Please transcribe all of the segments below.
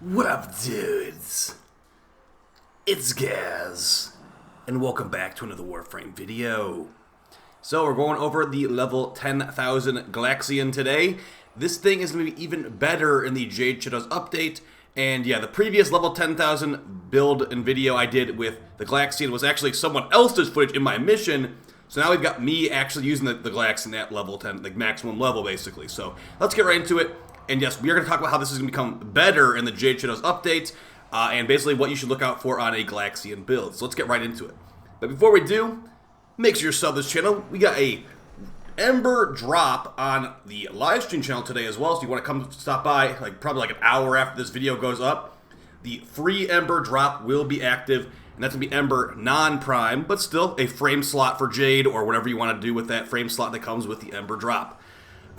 What up, dudes? It's Gaz, and welcome back to another Warframe video. So we're going over the level 10,000 Glaxion today. This thing is going to be even better in the Jade Shadows update. And yeah, the previous level 10,000 build and video I did with the Glaxion was actually someone else's footage in my mission. So now we've got me actually using the Glaxion at level 10, like maximum level basically. So let's get right into it. And yes, we are going to talk about how this is going to become better in the Jade Shadows update, and basically what you should look out for on a Glaxion build. So let's get right into it. But before we do, make sure you sub this channel. We got a Ember drop on the live stream channel today as well, so you want to come stop by, like probably like an hour after this video goes up. The free Ember drop will be active, and that's going to be Ember non-prime, but still a frame slot for Jade, or whatever you want to do with that frame slot that comes with the Ember drop.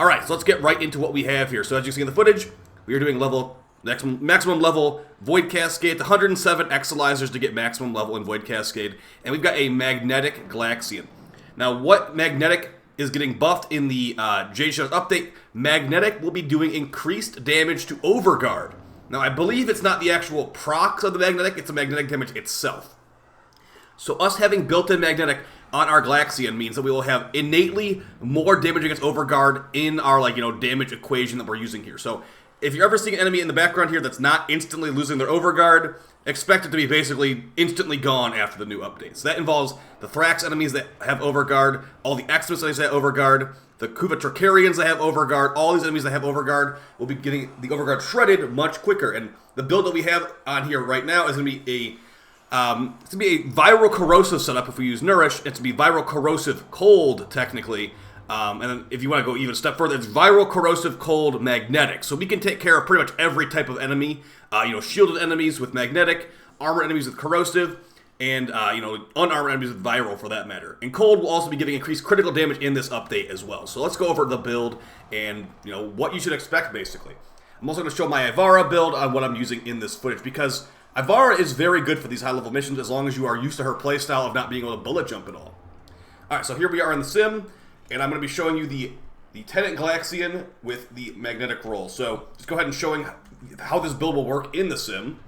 Alright, so let's get right into what we have here. So as you see in the footage, we are doing maximum level Void Cascade, 107 Exilizers to get maximum level in Void Cascade, and we've got a Magnetic Glaxion. Now what Magnetic is getting buffed in the Jade Shadows update, Magnetic will be doing increased damage to Overguard. Now I believe it's not the actual procs of the Magnetic, it's the Magnetic damage itself. So us having built-in Magnetic on our Glaxion means that we will have innately more damage against Overguard in our, damage equation that we're using here. So if you're ever seeing an enemy in the background here that's not instantly losing their Overguard, expect it to be basically instantly gone after the new update. So that involves the Thrax enemies that have Overguard, all the Xmas enemies that have Overguard, the Kuva Tricarians that have Overguard, all these enemies that have Overguard will be getting the Overguard shredded much quicker. And the build that we have on here right now is going to be it's going to be a viral corrosive setup if we use Nourish. It's going to be viral corrosive cold, technically. And then if you want to go even a step further, it's viral corrosive cold magnetic. So we can take care of pretty much every type of enemy. Shielded enemies with magnetic, armored enemies with corrosive, and, unarmored enemies with viral for that matter. And cold will also be giving increased critical damage in this update as well. So let's go over the build and, what you should expect, basically. I'm also going to show my Ivara build on what I'm using in this footage, because Ivara is very good for these high-level missions as long as you are used to her playstyle of not being able to bullet jump at all. Alright, so here we are in the sim, and I'm going to be showing you the TENET GLAXION with the magnetic roll. So just go ahead and showing how this build will work in the sim.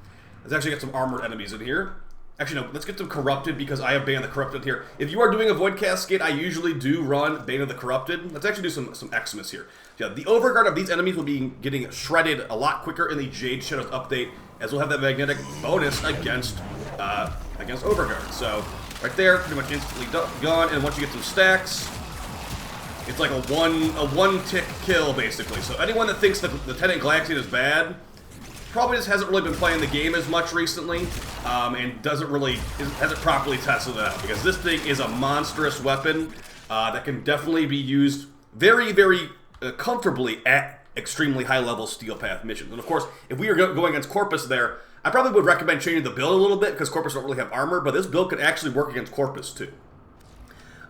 Let's actually get some armored enemies in here. Actually, no, let's get them corrupted because I have Bane of the Corrupted here. If you are doing a Void Cascade, I usually do run Bane of the Corrupted. Let's actually do some Xmas here. Yeah, the Overguard of these enemies will be getting shredded a lot quicker in the Jade Shadows update, as we'll have that magnetic bonus against Overguard. So right there, pretty much instantly gone. And once you get some stacks, it's like a one tick kill basically. So anyone that thinks that the TENET GLAXION is bad probably just hasn't really been playing the game as much recently, and hasn't properly tested it out, because this thing is a monstrous weapon that can definitely be used very, very comfortably at extremely high-level Steel Path missions. And of course, if we are going against Corpus there, I probably would recommend changing the build a little bit, because Corpus don't really have armor, but this build could actually work against Corpus too.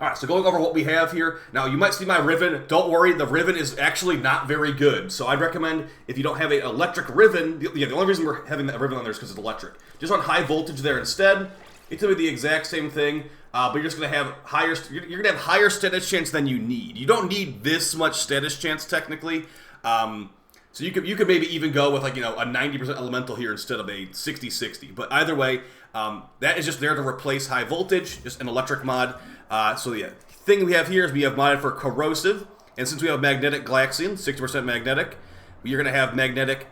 Alright, so going over what we have here. Now, you might see my Riven. Don't worry, the Riven is actually not very good. So I'd recommend, if you don't have an electric Riven, the only reason we're having that Riven on there is because it's electric. Just run high voltage there instead. It's going to be the exact same thing, but you're just going to have higher status chance than you need. You don't need this much status chance, technically. So you could maybe even go with, a 90% elemental here instead of a 60-60. But either way, that is just there to replace high voltage, just an electric mod. So the thing we have here is we have modded for corrosive, and since we have magnetic Glaxion, 60% magnetic, you're going to have magnetic,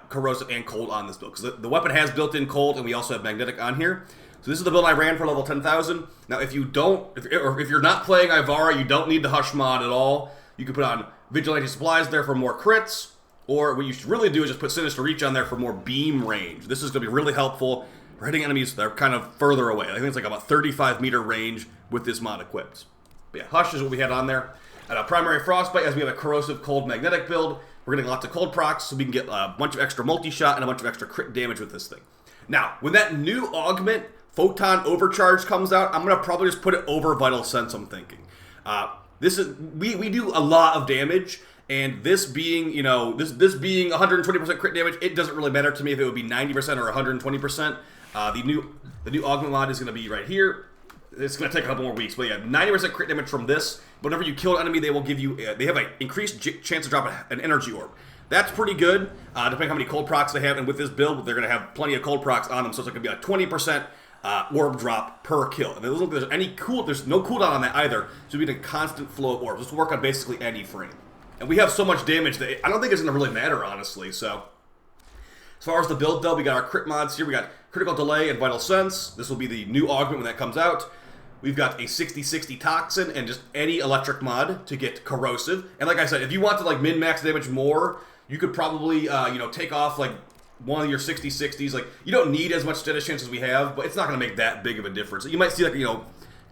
corrosive, and cold on this build, because the weapon has built-in cold, and we also have magnetic on here. So this is the build I ran for level 10,000. Now if you're not playing Ivara, you don't need the Hush mod at all. You can put on Vigilante Supplies there for more crits, or what you should really do is just put Sinister Reach on there for more beam range. This is going to be really helpful for hitting enemies that are kind of further away. I think it's like about 35-meter range with this mod equipped. But yeah, Hush is what we had on there. And a primary Frostbite, as we have a corrosive cold magnetic build, we're getting lots of cold procs, so we can get a bunch of extra multi-shot and a bunch of extra crit damage with this thing. Now, when that new augment, Photon Overcharge, comes out, I'm going to probably just put it over Vital Sense, I'm thinking. We do a lot of damage, and this being, this being 120% crit damage, it doesn't really matter to me if it would be 90% or 120%. The new augment mod is going to be right here. It's going to take a couple more weeks, but yeah, 90% crit damage from this. Whenever you kill an enemy, they will give you, they have an increased chance to drop an energy orb. That's pretty good, depending on how many cold procs they have. And with this build, they're going to have plenty of cold procs on them, so it's going to be a 20% orb drop per kill. And there's no cooldown on that either, so we need a constant flow of orbs. This will work on basically any frame. And we have so much damage that I don't think it's going to really matter, honestly. So, as far as the build, though, we got our crit mods here. We got Critical Delay and Vital Sense. This will be the new augment when that comes out. We've got a 60-60 Toxin and just any electric mod to get Corrosive. And like I said, if you want to like min-max damage more, you could probably take off like one of your 60-60s. Like, you don't need as much status chance as we have, but it's not going to make that big of a difference. You might see like, a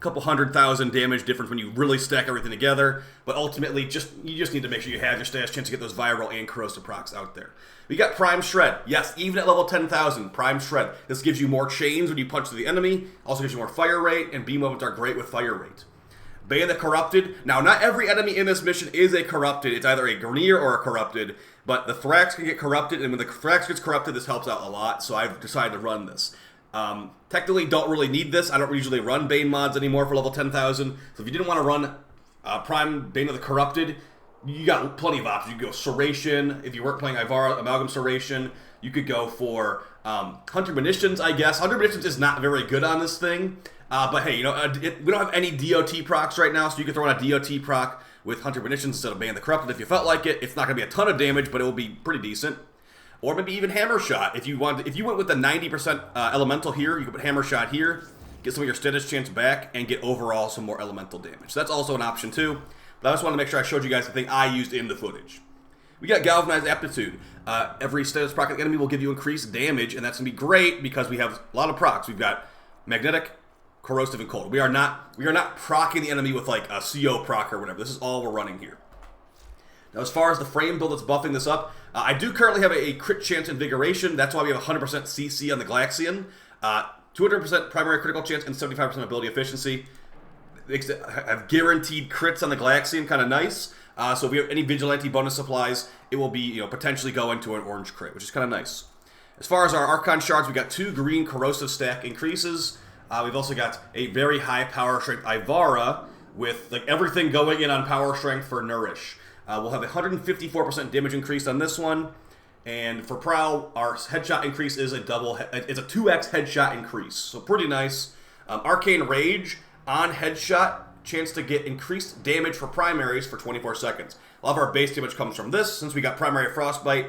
couple 100,000 damage difference when you really stack everything together, but ultimately you just need to make sure you have your status chance to get those viral and corrosive procs out there. We got Prime Shred. Yes, even at level 10,000, Prime Shred. This gives you more chains when you punch to the enemy, also gives you more fire rate, and beam weapons are great with fire rate. Ban the Corrupted. Now, not every enemy in this mission is a Corrupted. It's either a Grineer or a Corrupted, but the Thrax can get Corrupted, and when the Thrax gets Corrupted, this helps out a lot, so I've decided to run this. Technically, don't really need this. I don't usually run Bane mods anymore for level 10,000, so if you didn't want to run Prime Bane of the Corrupted, you got plenty of options. You could go Serration. If you weren't playing Ivara, Amalgam Serration. You could go for Hunter Munitions, I guess. Hunter Munitions is not very good on this thing, but hey, we don't have any DOT procs right now, so you can throw in a DOT proc with Hunter Munitions instead of Bane of the Corrupted if you felt like it. It's not going to be a ton of damage, but it will be pretty decent. Or maybe even Hammer Shot. If you went with the 90% Elemental here, you could put Hammer Shot here, get some of your status chance back, and get overall some more Elemental damage. So that's also an option too. But I just wanted to make sure I showed you guys the thing I used in the footage. We got Galvanized Aptitude. Every status proc of the enemy will give you increased damage, and that's going to be great because we have a lot of procs. We've got Magnetic, Corrosive, and Cold. We are not proccing the enemy with like a CO proc or whatever. This is all we're running here. Now, as far as the frame build that's buffing this up, I do currently have a crit chance invigoration. That's why we have 100% CC on the Glaxion, 200% primary critical chance, and 75% ability efficiency. Have guaranteed crits on the Glaxion, kind of nice. So if we have any Vigilante bonus supplies, it will be potentially go into an orange crit, which is kind of nice. As far as our Archon shards, we got 2 green corrosive stack increases. We've also got a very high power strength Ivara with like everything going in on power strength for Nourish. We'll have a 154% damage increase on this one, and for Prowl, our headshot increase is it's a 2x headshot increase, so pretty nice. Arcane Rage on headshot, chance to get increased damage for primaries for 24 seconds. A lot of our base damage comes from this. Since we got primary Frostbite,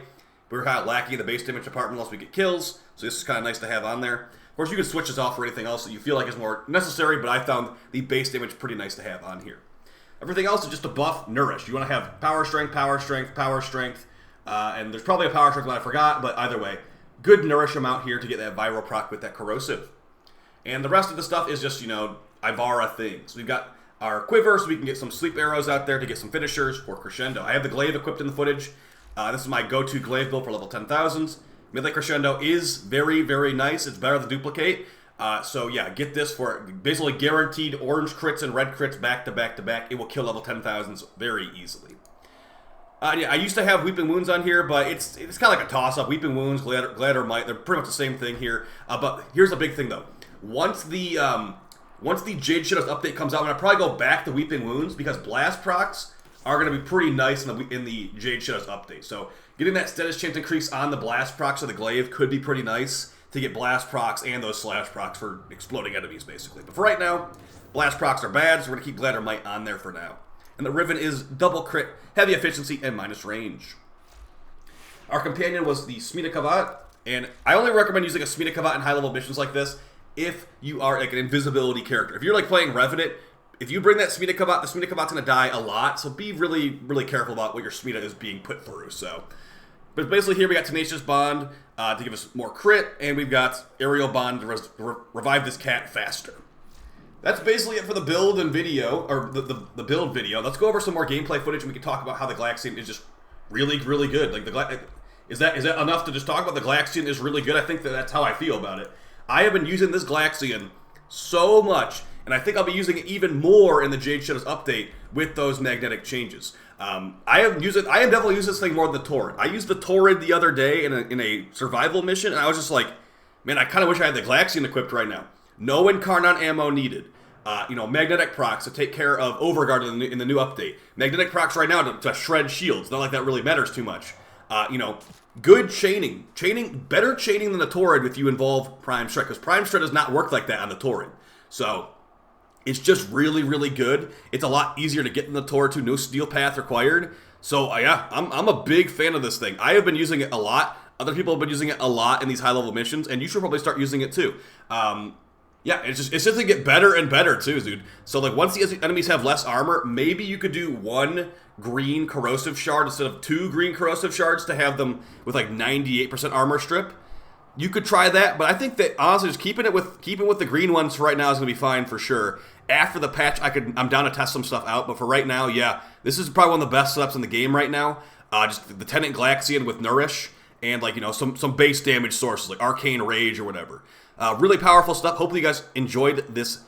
we were kind of lacking in the base damage department unless we get kills, so this is kind of nice to have on there. Of course, you can switch this off for anything else that you feel like is more necessary, but I found the base damage pretty nice to have on here. Everything else is just to buff Nourish. You want to have power strength, power strength, power strength, and there's probably a power strength that I forgot, but either way, good Nourish amount here to get that viral proc with that corrosive. And the rest of the stuff is just, Ivara things. We've got our Quiver, so we can get some sleep arrows out there to get some finishers for Crescendo. I have the Glaive equipped in the footage. This is my go-to Glaive build for level 10,000s. Midlight Crescendo is very, very nice. It's better than Duplicate. So yeah, get this for basically guaranteed orange crits and red crits back to back to back. It will kill level 10,000s very easily. Yeah, I used to have Weeping Wounds on here, but it's kind of like a toss-up. Weeping Wounds, Glitter Might, they're pretty much the same thing here. But here's the big thing though. Once the Jade Shadows update comes out, I'm gonna probably go back to Weeping Wounds because blast procs are gonna be pretty nice in the Jade Shadows update. So getting that status chance increase on the blast procs of the Glaive could be pretty nice to get blast procs and those slash procs for exploding enemies, basically. But for right now, blast procs are bad, so we're going to keep Glitter Might on there for now. And the Riven is double crit, heavy efficiency, and minus range. Our companion was the Smita Kavat, and I only recommend using a Smita Kavat in high-level missions like this if you are like an invisibility character. If you're like playing Revenant, if you bring that Smita Kavat, the Smita Kavat's going to die a lot, so be really, really careful about what your Smita is being put through, so... But basically here we got Tenacious Bond to give us more crit, and we've got Aerial Bond to revive this cat faster. That's basically it for the build and video, or the build video. Let's go over some more gameplay footage, and we can talk about how the Glaxion is just really, really good. Like is that enough to just talk about the Glaxion is really good? I think that's how I feel about it. I have been using this Glaxion so much, and I think I'll be using it even more in the Jade Shadows update with those magnetic changes. I have definitely used this thing more than the Torid. I used the Torid the other day in a survival mission, and I was just like, man, I kind of wish I had the Glaxion equipped right now. No Incarnon ammo needed. Magnetic procs to take care of Overguard in the new update. Magnetic procs right now to shred shields. Not like that really matters too much. You know, good chaining. Better chaining than the Torid if you involve Prime Strike, because Prime Strike does not work like that on the Torid. So, it's just really, really good. It's a lot easier to get in the Torid too. No steel path required. So, yeah, I'm a big fan of this thing. I have been using it a lot. Other people have been using it a lot in these high-level missions, and you should probably start using it too. Yeah, it's just to get better and better too, dude. So like once the enemies have less armor, maybe you could do 1 green corrosive shard instead of 2 green corrosive shards to have them with like 98% armor strip. You could try that, but I think that honestly just keeping with the green ones for right now is gonna be fine for sure. After the patch, I'm down to test some stuff out, but for right now, yeah, this is probably one of the best setups in the game right now. Just the TENET GLAXION with Nourish and like, you know, some base damage sources like Arcane Rage or whatever. Really powerful stuff. Hopefully you guys enjoyed this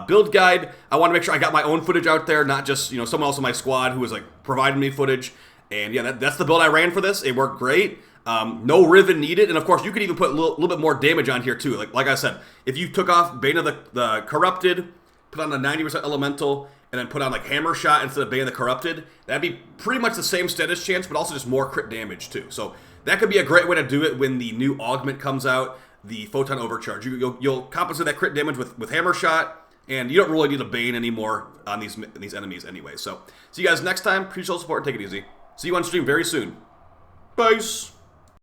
build guide. I want to make sure I got my own footage out there, not just, you know, someone else in my squad who was like providing me footage. And yeah, that's the build I ran for this. It worked great. No Riven needed, and of course you could even put a little bit more damage on here too. Like I said, if you took off Bane of the Corrupted, put on a 90% Elemental, and then put on like Hammer Shot instead of Bane of the Corrupted, that'd be pretty much the same status chance, but also just more crit damage too. So that could be a great way to do it when the new augment comes out, the Photon Overcharge. You'll compensate that crit damage with Hammer Shot, and you don't really need a Bane anymore on these enemies anyway. So see you guys next time. Appreciate all the support and take it easy. See you on stream very soon. Peace.